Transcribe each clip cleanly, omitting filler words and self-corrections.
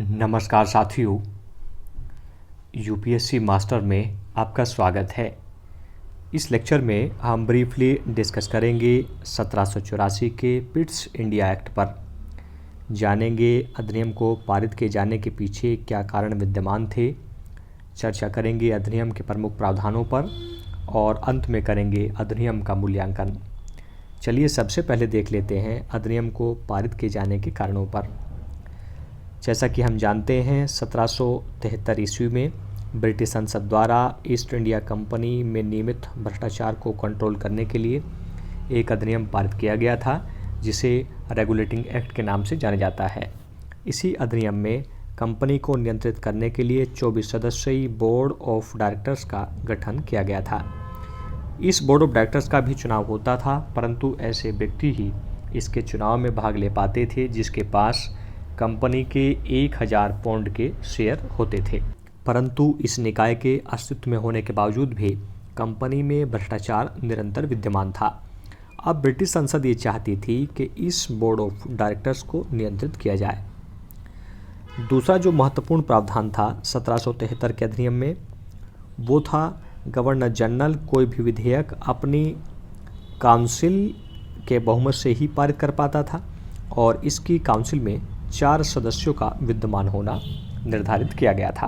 नमस्कार साथियों, UPSC master में आपका स्वागत है। इस लेक्चर में हम ब्रीफली डिस्कस करेंगे 1784 के पिट्स इंडिया एक्ट पर। जानेंगे अधिनियम को पारित किए जाने के पीछे क्या कारण विद्यमान थे, चर्चा करेंगे अधिनियम के प्रमुख प्रावधानों पर और अंत में करेंगे अधिनियम का मूल्यांकन। चलिए सबसे पहले देख लेते हैं अधिनियम को पारित किए जाने के कारणों पर। जैसा कि हम जानते हैं 1773 ईस्वी में ब्रिटिश संसद द्वारा ईस्ट इंडिया कंपनी में नियमित भ्रष्टाचार को कंट्रोल करने के लिए एक अधिनियम पारित किया गया था, जिसे रेगुलेटिंग एक्ट के नाम से जाना जाता है। इसी अधिनियम में कंपनी को नियंत्रित करने के लिए 24 सदस्यीय बोर्ड ऑफ डायरेक्टर्स का गठन किया गया था। इस बोर्ड ऑफ डायरेक्टर्स का भी चुनाव होता था, परंतु ऐसे व्यक्ति ही इसके चुनाव में भाग ले पाते थे जिसके पास कंपनी के 1000 पाउंड के शेयर होते थे। परंतु इस निकाय के अस्तित्व में होने के बावजूद भी कंपनी में भ्रष्टाचार निरंतर विद्यमान था। अब ब्रिटिश संसद ये चाहती थी कि इस बोर्ड ऑफ डायरेक्टर्स को नियंत्रित किया जाए। दूसरा जो महत्वपूर्ण प्रावधान था 1773 के अधिनियम में, वो था गवर्नर जनरल कोई भी विधेयक अपनी काउंसिल के बहुमत से ही पारित कर पाता था और इसकी काउंसिल में 4 सदस्यों का विद्यमान होना निर्धारित किया गया था।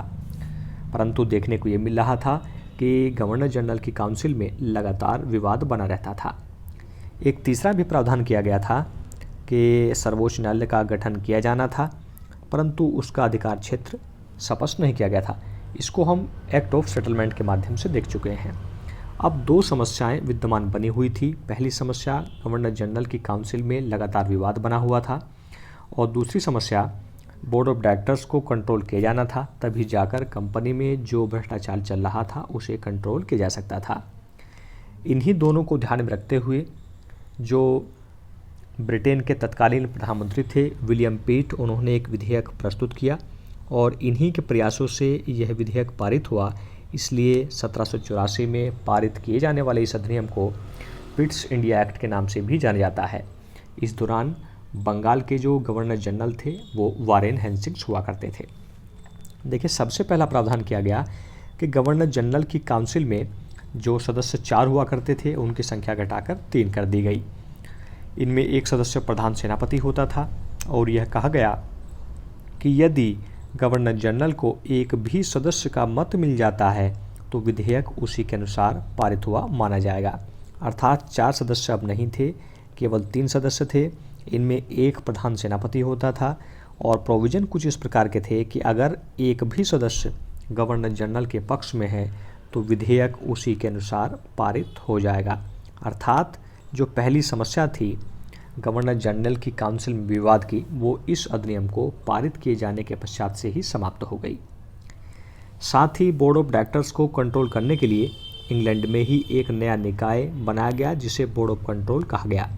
परंतु देखने को ये मिल रहा था कि गवर्नर जनरल की काउंसिल में लगातार विवाद बना रहता था। एक तीसरा भी प्रावधान किया गया था कि सर्वोच्च न्यायालय का गठन किया जाना था, परंतु उसका अधिकार क्षेत्र स्पष्ट नहीं किया गया था। इसको हम एक्ट ऑफ सेटलमेंट के माध्यम से देख चुके हैं। अब 2 समस्याएं विद्यमान बनी हुई थी। पहली समस्या गवर्नर जनरल की काउंसिल में लगातार विवाद बना हुआ था और दूसरी समस्या बोर्ड ऑफ डायरेक्टर्स को कंट्रोल किया जाना था, तभी जाकर कंपनी में जो भ्रष्टाचार चल रहा था उसे कंट्रोल किया जा सकता था। इन्हीं दोनों को ध्यान में रखते हुए जो ब्रिटेन के तत्कालीन प्रधानमंत्री थे विलियम पिट, उन्होंने एक विधेयक प्रस्तुत किया और इन्हीं के प्रयासों से यह विधेयक पारित हुआ। इसलिए 1784 में पारित किए जाने वाले इस अधिनियम को पिट्स इंडिया एक्ट के नाम से भी जाना जाता है। इस दौरान बंगाल के जो गवर्नर जनरल थे वो वारेन हेस्टिंग्स हुआ करते थे। देखिए, सबसे पहला प्रावधान किया गया कि गवर्नर जनरल की काउंसिल में जो सदस्य 4 हुआ करते थे उनकी संख्या घटाकर 3 कर दी गई। इनमें एक सदस्य प्रधान सेनापति होता था और यह कहा गया कि यदि गवर्नर जनरल को एक भी सदस्य का मत मिल जाता है तो विधेयक उसी के अनुसार पारित हुआ माना जाएगा। अर्थात 4 सदस्य अब नहीं थे, केवल 3 सदस्य थे। इनमें एक प्रधान सेनापति होता था और प्रोविज़न कुछ इस प्रकार के थे कि अगर एक भी सदस्य गवर्नर जनरल के पक्ष में है तो विधेयक उसी के अनुसार पारित हो जाएगा। अर्थात जो पहली समस्या थी गवर्नर जनरल की काउंसिल में विवाद की, वो इस अधिनियम को पारित किए जाने के पश्चात से ही समाप्त हो गई। साथ ही बोर्ड ऑफ डायरेक्टर्स को कंट्रोल करने के लिए इंग्लैंड में ही एक नया निकाय बनाया गया जिसे बोर्ड ऑफ कंट्रोल कहा गया।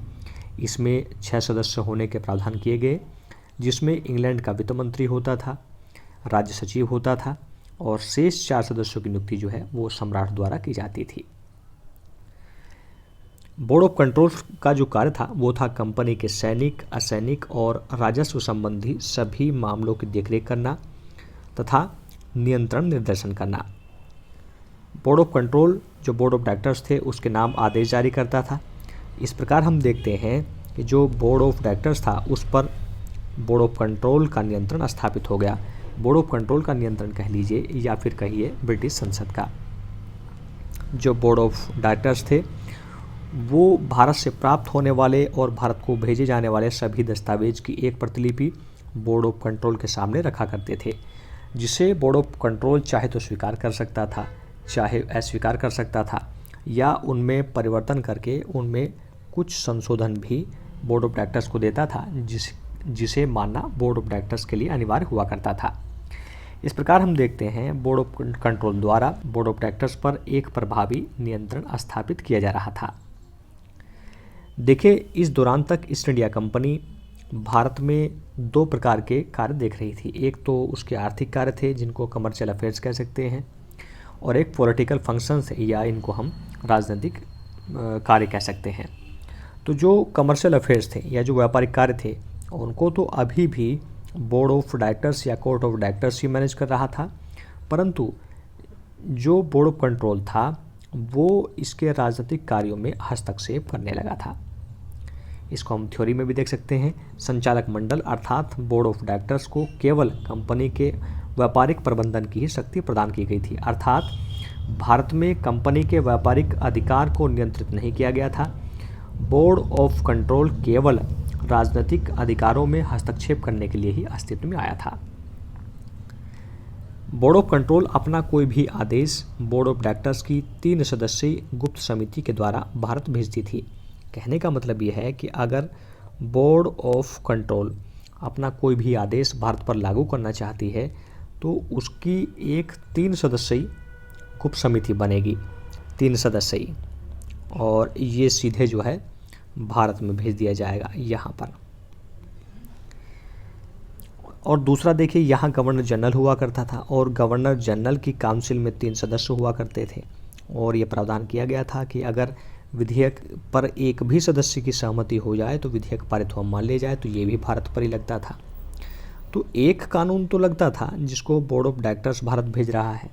इसमें 6 सदस्य होने के प्रावधान किए गए, जिसमें इंग्लैंड का वित्त मंत्री होता था, राज्य सचिव होता था और शेष 4 सदस्यों की नियुक्ति जो है वो सम्राट द्वारा की जाती थी। बोर्ड ऑफ कंट्रोल का जो कार्य था वो था कंपनी के सैनिक, असैनिक और राजस्व संबंधी सभी मामलों की देखरेख करना तथा नियंत्रण निर्देशन करना। बोर्ड ऑफ कंट्रोल जो बोर्ड ऑफ डायरेक्टर्स थे उसके नाम आदेश जारी करता था। इस प्रकार हम देखते हैं कि जो बोर्ड ऑफ डायरेक्टर्स था उस पर बोर्ड ऑफ कंट्रोल का नियंत्रण स्थापित हो गया। बोर्ड ऑफ कंट्रोल का नियंत्रण कह लीजिए या फिर कहिए ब्रिटिश संसद का। जो बोर्ड ऑफ डायरेक्टर्स थे वो भारत से प्राप्त होने वाले और भारत को भेजे जाने वाले सभी दस्तावेज की एक प्रतिलिपि बोर्ड ऑफ कंट्रोल के सामने रखा करते थे, जिसे बोर्ड ऑफ कंट्रोल चाहे तो स्वीकार कर सकता था, चाहे अस्वीकार कर सकता था या उनमें परिवर्तन करके उनमें कुछ संशोधन भी बोर्ड ऑफ डायरेक्टर्स को देता था, जिसे मानना बोर्ड ऑफ डायरेक्टर्स के लिए अनिवार्य हुआ करता था। इस प्रकार हम देखते हैं बोर्ड ऑफ कंट्रोल द्वारा बोर्ड ऑफ डायरेक्टर्स पर एक प्रभावी नियंत्रण स्थापित किया जा रहा था। देखिए, इस दौरान तक ईस्ट इंडिया कंपनी भारत में 2 प्रकार के कार्य देख रही थी। एक तो उसके आर्थिक कार्य थे जिनको कमर्शियल अफेयर्स कह सकते हैं, और एक पॉलिटिकल फंक्शंस या इनको हम राजनीतिक कार्य कह सकते हैं। तो जो कमर्शियल अफेयर्स थे या जो व्यापारिक कार्य थे उनको तो अभी भी बोर्ड ऑफ डायरेक्टर्स या court of directors he manage कर रहा था, परंतु जो बोर्ड ऑफ कंट्रोल था वो इसके राजनीतिक कार्यों में हस्तक्षेप करने लगा था। इसको हम थ्योरी में भी देख सकते हैं। संचालक मंडल अर्थात बोर्ड ऑफ डायरेक्टर्स को केवल कंपनी के व्यापारिक प्रबंधन की ही शक्ति प्रदान की गई थी, अर्थात भारत में कंपनी के व्यापारिक अधिकार को नियंत्रित नहीं किया गया था। बोर्ड ऑफ कंट्रोल केवल राजनीतिक अधिकारों में हस्तक्षेप करने के लिए ही अस्तित्व में आया था। बोर्ड ऑफ कंट्रोल अपना कोई भी आदेश बोर्ड ऑफ डायरेक्टर्स की 3 सदस्यीय गुप्त समिति के द्वारा भारत भेजती थी। कहने का मतलब यह है कि अगर बोर्ड ऑफ कंट्रोल अपना कोई भी आदेश भारत पर लागू करना चाहती है तो उसकी एक 3 सदस्यीय गुप्त समिति बनेगी, 3 सदस्यीय, और ये सीधे जो है भारत में भेज दिया जाएगा यहाँ पर। और दूसरा देखिए, यहाँ गवर्नर जनरल हुआ करता था और गवर्नर जनरल की काउंसिल में 3 सदस्य हुआ करते थे, और ये प्रावधान किया गया था कि अगर विधेयक पर एक भी सदस्य की सहमति हो जाए तो विधेयक पारित हुआ मान लिया जाए, तो ये भी भारत पर ही लगता था। तो एक कानून तो लगता था जिसको बोर्ड ऑफ डायरेक्टर्स भारत भेज रहा है,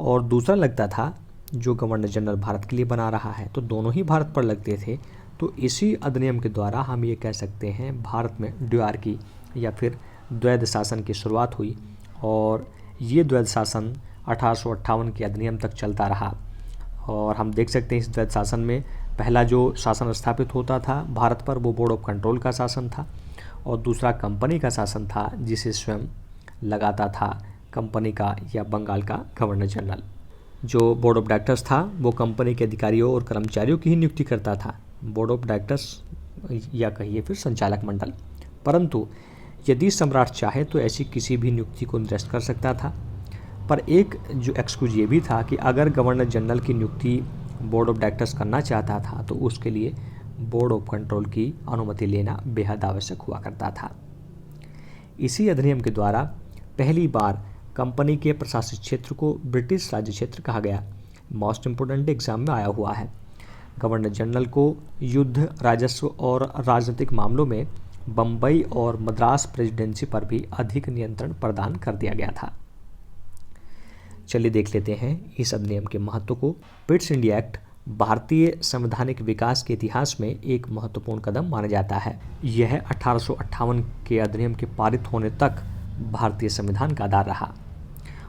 और दूसरा लगता था जो गवर्नर जनरल भारत के लिए बना रहा है, तो दोनों ही भारत पर लगते थे। तो इसी अधिनियम के द्वारा हम ये कह सकते हैं भारत में ड्युआर्की या फिर द्वैध शासन की शुरुआत हुई, और ये द्वैध शासन 1858 के अधिनियम तक चलता रहा। और हम देख सकते हैं इस द्वैध शासन में पहला जो शासन स्थापित होता था भारत पर वो बोर्ड ऑफ कंट्रोल का शासन था, और दूसरा कंपनी का शासन था जिसे स्वयं लगाता था कंपनी का या बंगाल का गवर्नर जनरल। जो बोर्ड ऑफ डायरेक्टर्स था वो कंपनी के अधिकारियों और कर्मचारियों की ही नियुक्ति करता था, बोर्ड ऑफ डायरेक्टर्स या कहिए फिर संचालक मंडल। परंतु यदि सम्राट चाहे तो ऐसी किसी भी नियुक्ति को निरस्त कर सकता था। पर एक जो एक्सक्यूज ये भी था कि अगर गवर्नर जनरल की नियुक्ति बोर्ड ऑफ डायरेक्टर्स करना चाहता था तो उसके लिए बोर्ड ऑफ कंट्रोल की अनुमति लेना बेहद आवश्यक हुआ करता था। इसी अधिनियम के द्वारा पहली बार कंपनी के प्रशासित क्षेत्र को ब्रिटिश राज्य क्षेत्र कहा गया। मोस्ट इम्पोर्टेंट एग्जाम में आया हुआ है। गवर्नर जनरल को युद्ध, राजस्व और राजनीतिक मामलों में बम्बई और मद्रास प्रेसिडेंसी पर भी अधिक नियंत्रण प्रदान कर दिया गया था। चलिए देख लेते हैं इस अधिनियम के महत्व को। पिट्स इंडिया एक्ट भारतीय संवैधानिक विकास के इतिहास में एक महत्वपूर्ण कदम माना जाता है। यह 1858 के अधिनियम के पारित होने तक भारतीय संविधान का आधार रहा,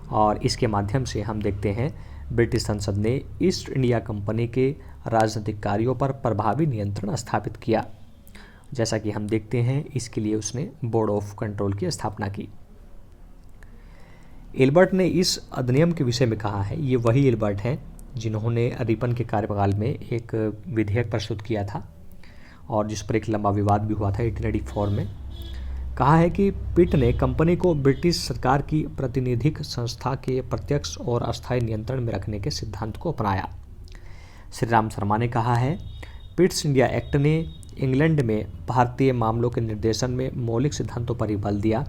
और इसके माध्यम से हम देखते हैं ब्रिटिश संसद ने ईस्ट इंडिया कंपनी के राजनीतिक कार्यों पर प्रभावी नियंत्रण स्थापित किया। जैसा कि हम देखते हैं इसके लिए उसने बोर्ड ऑफ कंट्रोल की स्थापना की। एल्बर्ट ने इस अधिनियम के विषय में कहा है, ये वही एल्बर्ट हैं जिन्होंने रिपन के कार्यकाल में एक विधेयक प्रस्तुत किया था और जिस पर एक लंबा विवाद भी हुआ था 1884 में। कहा है कि पिट ने कंपनी को ब्रिटिश सरकार की प्रतिनिधिक संस्था के प्रत्यक्ष और अस्थायी नियंत्रण में रखने के सिद्धांत को अपनाया। श्री राम शर्मा ने कहा है, पिट्स इंडिया एक्ट ने इंग्लैंड में भारतीय मामलों के निर्देशन में मौलिक सिद्धांतों पर ही बल दिया।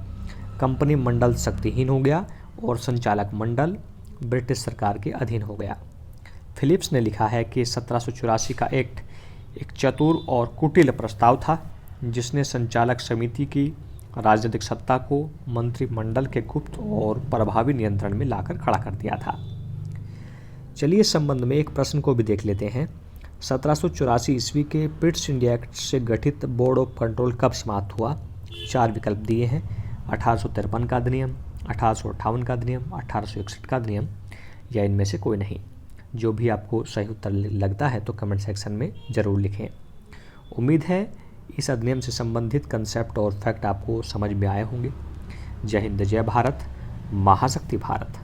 कंपनी मंडल शक्तिहीन हो गया और संचालक मंडल ब्रिटिश सरकार के अधीन हो गया। फिलिप्स ने लिखा है कि 1784 का एक्ट एक चतुर और कुटिल प्रस्ताव था जिसने संचालक समिति की राजनीतिक सत्ता को मंत्रिमंडल के गुप्त और प्रभावी नियंत्रण में लाकर खड़ा कर दिया था। चलिए इस संबंध में एक प्रश्न को भी देख लेते हैं। 1784 ईस्वी के पिट्स इंडिया एक्ट से गठित बोर्ड ऑफ कंट्रोल कब समाप्त हुआ? 4 विकल्प दिए हैं। 1853 का अधिनियम, 1858 का अधिनियम, 1861 का अधिनियम, या इनमें से कोई नहीं। जो भी आपको सही उत्तर लगता है तो कमेंट सेक्शन में ज़रूर लिखें। उम्मीद है इस अधिनियम से संबंधित कंसेप्ट और फैक्ट आपको समझ में आए होंगे। जय हिंद, जय भारत, महाशक्ति भारत।